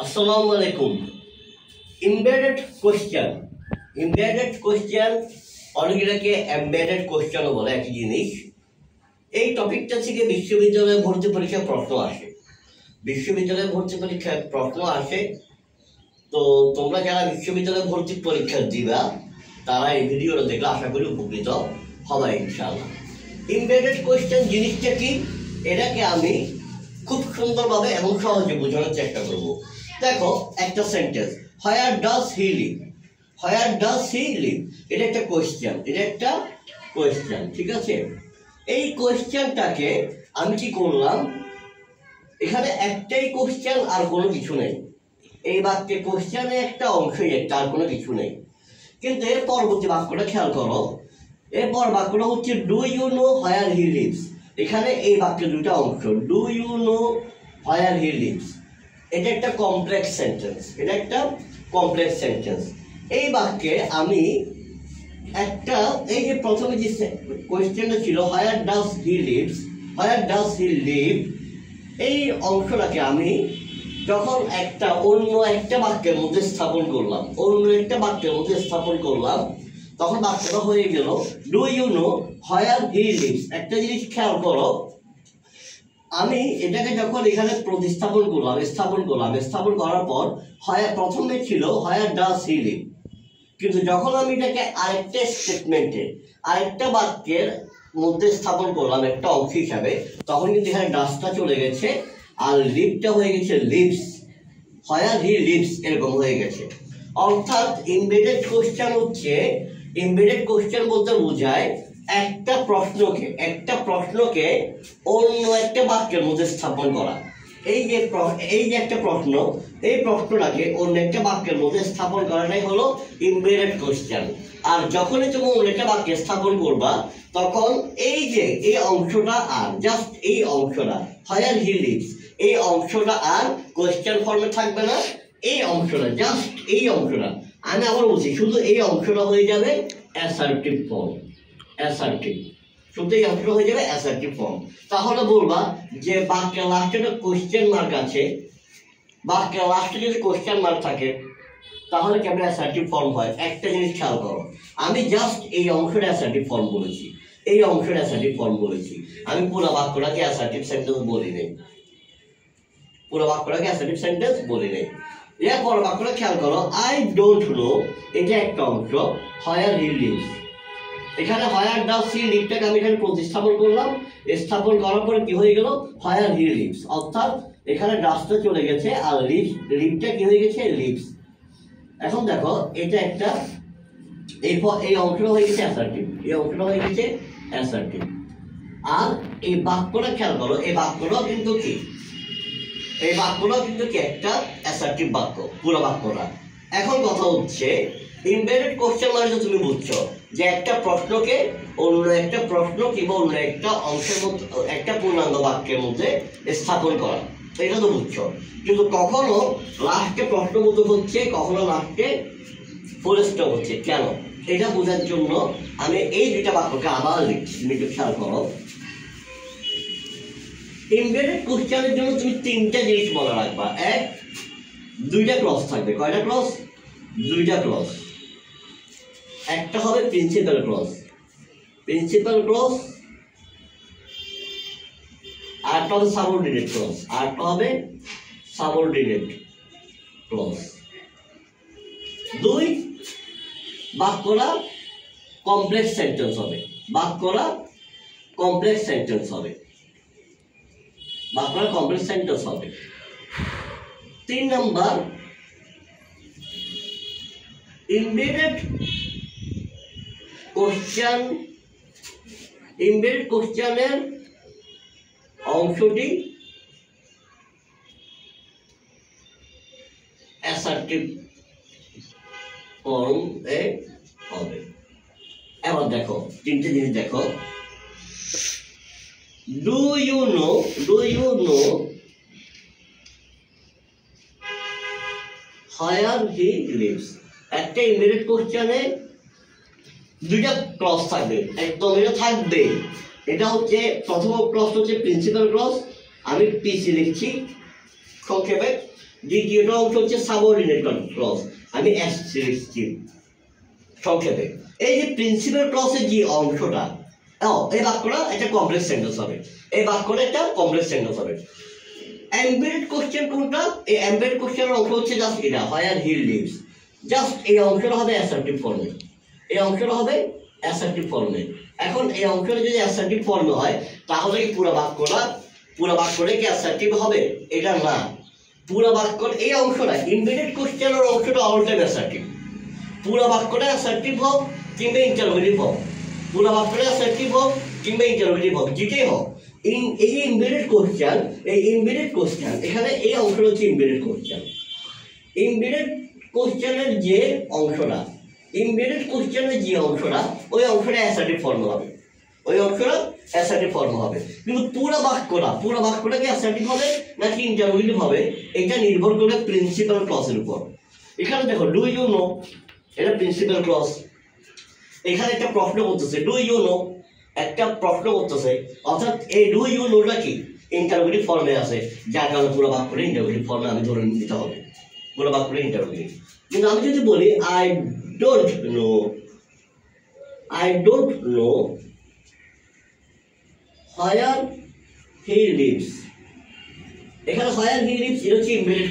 আসসালামু আলাইকুম। Embedded question অনেকে এমবেডেড কোশ্চেনও বলে, একই জিনিস। এই টপিকটা থেকে বিশ্ববিদ্যালয়ে ভর্তি পরীক্ষায় প্রশ্ন আসে। তো তোমরা যারা বিশ্ববিদ্যালয়ে ভর্তি পরীক্ষা দিবা তারা এই ভিডিওটা দেখলে আশা করি উপকৃত হবে ইনশাআল্লাহ। এমবেডেড কোশ্চেন জিনিসটা কি, এটাকে আমি খুব সুন্দরভাবে এবং সহজে বোঝানোর চেষ্টা করব। দেখো, একটা sentence, where does he live, এটা একটা কোয়েশ্চেন, ঠিক আছে। এই কোয়েশ্চেনটাকে আমি কি করলাম, এখানে একটাই কোয়েশ্চেন আর কোনো কিছু নেই। এই বাক্যে কোয়েশ্চেনে একটা অংশই একটা, আর কোনো কিছু নেই। কিন্তু এর পরবর্তী বাক্যটা খেয়াল করো, এরপর বাক্যটা হচ্ছে do you know where he lives. এখানে এই বাক্যের দুটা অংশ, do you know where he lives, এটা একটা কমপ্লেক্স সেন্টেন্স। এই বাক্যে আমি একটা, এই যে প্রথমে যে কোয়েশ্চেনটা ছিল হোয়ার ডাজ হি লিভ, এই অংশটাকে আমি যখন অন্য একটা বাক্যের মধ্যে স্থাপন করলাম, তখন বাক্যটা হয়ে গেল do you know where he lives. একটা জিনিস খেয়াল করো, আমি এটাকে যখন এখানে স্থাপন করার পর প্রথমে ছিল হোয়ার ডাজ হি লিভ, কিন্তু যখন আমি এটাকে আরেকটা বাক্যের মধ্যে স্থাপন করলাম একটা অংশ হিসাবে, তখন কিন্তু এখানে ডাজটা চলে গেছে আর লিভটা হয়ে গেছে লিভস, হোয়ার হি লিভস এরকম হয়ে গেছে। অর্থাৎ এমবেডেড কোশ্চেন বলতে বোঝায় একটা প্রশ্নকে অন্য একটা বাক্যের মধ্যে স্থাপন করা। এই যে একটা প্রশ্ন, এই প্রশ্নটাকে অন্য একটা বাক্যের মধ্যে স্থাপন করাটাই হলো এমবেডেড কোশ্চেন। আর যখনই তুমি অন্য একটা বাক্যে স্থাপন করবা, তখন এই অংশটা আর জাস্ট এই অংশটা হোয়ার হি লিভস, এই অংশটা আর কোশ্চেন ফর্মে থাকবে না। এই অংশটা আমি আবার বলছি, শুধু এই অংশটা হয়ে যাবে অ্যাসার্টিভ ফর্ম। তাহলে বলবা যে বাক্যের লাস্টে একটা কোশ্চেন মার্ক আছে, বাক্যের লাস্টে যদি কোশ্চেন মার্ক থাকে তাহলে কেমন অ্যাসার্টিভ ফর্ম হয়। একটা জিনিস খেয়াল করো, আমি জাস্ট এই অংশটা অ্যাসার্টিভ ফর্ম বলেছি, আমি পুরো বাক্যটাকে অ্যাসার্টিভ সেন্টেন্স বলি নেই। এরপর বাক্যটা খেয়াল করো, আই ডোন্ট নো, এটা একটা অংশ, হোয়ার হি লিভস। এখানে হোয়ার ডাজ হি লিভটাকে আমি এখানে প্রতিস্থাপন করলাম, স্থাপন করার পরে কি হয়ে গেল, হোয়ার হি লিভস। অর্থাৎ এখানে ডাজটা চলে গেছে আর লিভটা কি হয়ে গেছে, লিভস। এখন দেখো, এটা একটা, এই অংশটা হয়ে গেছে অ্যাসার্টিভ, আর এই বাক্যটা খেয়াল করো, এই বাক্যটাও কিন্তু একটা অ্যাসার্টিভ বাক্য, পুরো বাক্যটা। এখন কথা হচ্ছে, এমবেডেড কোশ্চেন মানে তুমি বুঝছো যে একটা প্রশ্নকে অন্য একটা প্রশ্ন কিংবা অন্য একটা অংশের মধ্যে, একটা পূর্ণাঙ্গ বাক্যের মধ্যে স্থাপন করা, এটা তো বুঝছো। কিন্তু কখনো লাস্টে প্রশ্নবোধক হচ্ছে, কখনো লাস্টে ফুল স্টপ হচ্ছে, কেন? এটা বোঝার জন্য আমি এই দুইটা বাক্যকে আবার লিখছি, তুমি একটু খেয়াল করো। এমবেডেড কোশ্চেনের জন্য তুমি তিনটা জিনিস মনে রাখবা। এক, দুইটা ক্লজ থাকবে। কয়টা ক্লজ? দুইটা ক্লজ। একটা হবে প্রিন্সিপাল ক্লজ, আরেকটা হবে সাবঅর্ডিনেট ক্লজ। দুই, বাক্যটা কমপ্লেক্স সেন্টেন্স হবে। 3 নাম্বার, এমবেডেড কোশ্চেনের অংশটি অ্যাসার্টিভ ফর্ম এ হবে। এবার দেখো, তিনটে জিনিস দেখো, do you know where he lives. একটা এমবেডেড কোশ্চেনে দুইটা ক্লজ থাকবে, একদম এটা থাকবে। এটা হচ্ছে প্রথম ক্লজ হচ্ছে প্রিন্সিপাল ক্লজ, আমি পিসি লিখছি সংক্ষেপে। দ্বিতীয়টা অংশ হচ্ছে সাবঅর্ডিনেট ক্লজ, আমি এসসি লিখছি সংক্ষেপে। এই যে প্রিন্সিপাল ক্লজের যে অংশটা, এই বাক্যটা একটা কমপ্লেক্স সেন্টেন্স হবে, এই বাক্যটা একটা কমপ্লেক্স সেন্টেন্স হবে। এমবেডেড কোশ্চেন কোনটা? এই এমবেডেড কোশ্চেনের অংশ হচ্ছে জাস্ট এটা, হোয়ার হি লিভস, জাস্ট এই অংশটা হবে অ্যাসার্টিভ ফর্মে, এই অংশটা হবে অ্যাসার্টিভ ফর্মে। এখন এই অংশটা যদি অ্যাসার্টিভ ফর্মে হয় তাহলে কি পুরো বাক্যটা কি অ্যাসার্টিভ হবে? এটা না, পুরো বাক্যর এই অংশটা এমবেডেড কোশ্চেনের অংশটা অল টাইম অ্যাসার্টিভ। পুরো বাক্যটা অ্যাসার্টিভ হোক কিংবা ইন্টারোগেটিভ হোক, পুরো বাক্যটা অ্যাসার্টিভ হোক কিংবা ইন্টারোগেটিভ হোক, যেটাই হোক, এই যে এমবেডেড কোশ্চেন, এখানে এই অংশটা হচ্ছে এমবেডেড কোশ্চেন। এমবেডেড কোশ্চেনের যে অংশটা, ওই অংশটা অ্যাসার্টিভ ফর্ম হবে, কিন্তু পুরো বাক্যটা কি অ্যাসার্টিভ হবে নাকি ইন্টারোগেটিভ হবে এটা নির্ভর করে প্রিন্সিপাল ক্লজের উপর। এখানে দেখো ডু ইউ নো, এটা প্রিন্সিপাল ক্লজ। এখানে একটা প্রশ্ন করতেছে, ডু ইউ নো, একটা প্রশ্ন করতেছে, অর্থাৎ এই ডু ইউ নোটা কি ইন্টারোগেটিভ ফর্মে আছে, যার কারণে পুরো বাক্যটা ইন্টারোগেটিভ ফর্মে আমি ধরে নিতে হবে, পুরো বাক্যটা ইন্টারোগেটিভ। কিন্তু আমি যদি বলি I don't know where he lives, এখানে হোয়ার হি লিভস এটা হচ্ছে এমবেডেড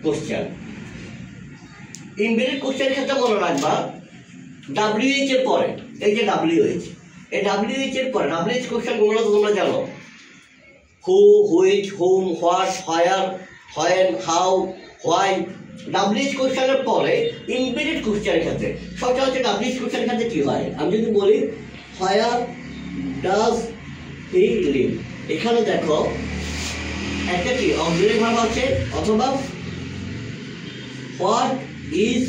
কোশ্চেন, এমবেডেড কোশ্চেনের ক্ষেত্রে মনে রাখবা WH এর পরে, এই যে WH, এই WH এর পরে WH কোশ্চেন গুলো তোমরা জানো, who, which, whom, what, where, when, how, why. WH কোশ্চেনের পরে এমবেডেড কোশ্চেনের ক্ষেত্রে সচরাচর WH কোশ্চেনের ক্ষেত্রে কি হয়, আমি যদি বলি হোয়ার ডাজ হি লিভ, এখানে দেখো একটা কি অক্সিলারি ভার্ব আছে, অথবা হোয়াট ইজ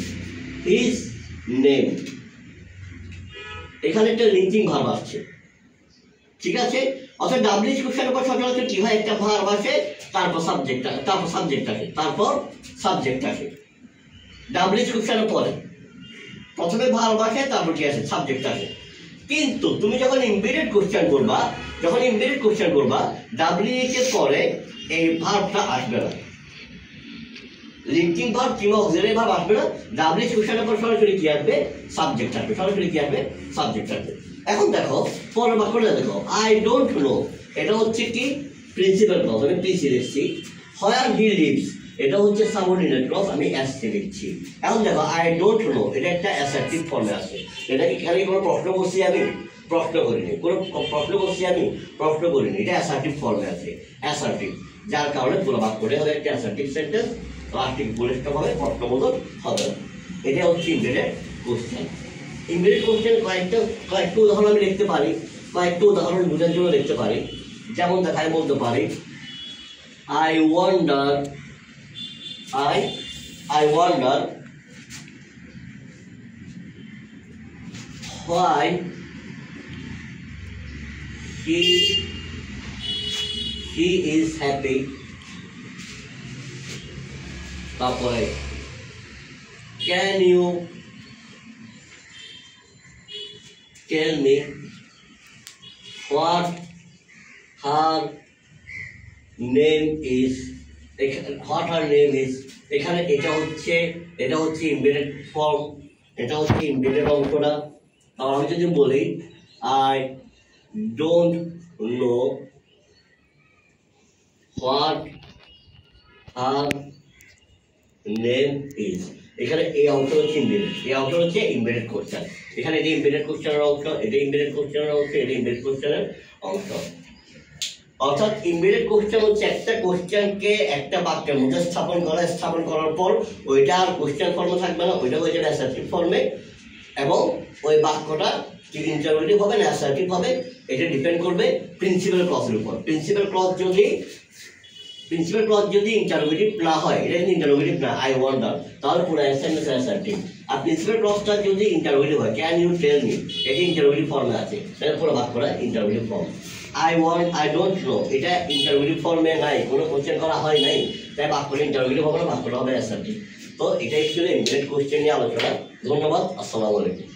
হিজ নেম, এখানে একটা লিঙ্কিং ভার্ব আসছে, ঠিক আছে। অর্থাৎ WH কোশ্চেনের পর সচরাচর কি হয়, একটা ভার্ব আসে, তারপর সাবজেক্ট আসে। WH কোশ্চেনের পরে প্রথমে ভার্ব আসে, তারপর কি আসে, সাবজেক্ট আসে। কিন্তু তুমি যখন এমবেডেড কোশ্চেন করবা WH এর পরে এই ভার্বটা আসবে না, লিঙ্কিং ভার্ব কিংবা অক্সিলারি ভার্ব আসবে না। WH কোশ্চেনের পর সরাসরি কি আসবে, সাবজেক্ট আসবে, সাবজেক্ট আসবে। এখন দেখো পরের বাক্যটা দেখো, আই ডোন্ট নো, এটা হচ্ছে কি প্রিন্সিপাল ক্লজ, আমি পিসি লিখছি। হোয়ার হি লিভস, এটা হচ্ছে সাবঅর্ডিনেট ক্লজ, আমি এসসি লিখছি। এখন দেখো আই ডোন্ট নো, এটা একটা অ্যাসার্টিভ ফর্মে আছে, এটা কি খালি কোনো প্রশ্ন করছি আমি, প্রশ্ন করিনি, এটা অ্যাসার্টিভ ফর্মে আছে, যার কারণে পুরো বাক্যটা হবে একটা অ্যাসার্টিভ সেন্টেন্স, লাস্টিক বুলেটটা হবে, প্রশ্নবোধক হবে না। এটা হচ্ছে এমবেডেড কোশ্চেন। কয়েকটা উদাহরণ আমি লিখতে পারি, কয়েকটা উদাহরণ বোঝার জন্য লিখতে পারি। যেমন দেখায় বলতে পারি I wonder why he is happy. তারপরে can you tell me what her name is, এখানে এটা হচ্ছে এমবেডেড ফর্ম, এটা হচ্ছে এমবেডেড অংশটা। আর আমি যদি বলি I don't know what her name is, এখানে এই অংশ হচ্ছে এমবেডেড কোশ্চেন। এখানে এটা এমবেডেড কোশ্চেনের অংশ, এটা এমবেডেড কোশ্চেনের অংশ। অর্থাৎ এমবেডেড কোশ্চেন হচ্ছে একটা কোশ্চেনকে একটা বাক্যের মধ্যে স্থাপন করার পর ওইটা আর কোশ্চেন ফর্মে থাকবে না, ওইটা হয়ে যাবে অ্যাসার্টিভ ফর্মে, এবং ওই বাক্যটা কি ইন্টারোগেটিভ হবে না অ্যাসার্টিভ হবে, এটা ডিপেন্ড করবে প্রিন্সিপাল ক্লজের উপর। প্রিন্সিপাল ক্লজ যদি ইন্টারোগেটিভ না হয়, এটা যদি ইন্টারোগেটিভ না আই ওয়ান্ডার, তাহলে পুরো অ্যাসাইনমেন্ট অ্যাসার্টিভ। আর প্রিন্সিপাল ক্লজটা যদি ইন্টারোগেটিভ হয়, ক্যান ইউ টেল মি, এটা ইন্টারোগেটিভ ফর্মে আছে, তাহলে পুরো বাক্যটা interrogative form. I don't know, এটা ইন্টারোগেটিভ ফর্মে নাই, কোনো কোশ্চেন করা হয় নাই, তাই বাক্যটা ইন্টারোগেটিভ হবে না, বাক্যটা হবে অ্যাসার্টিভ। তো এটা অ্যাকচুয়ালি এমবেডেড কোশ্চেন নিয়ে আলোচনা। ধন্যবাদ, আসসালামু আলাইকুম।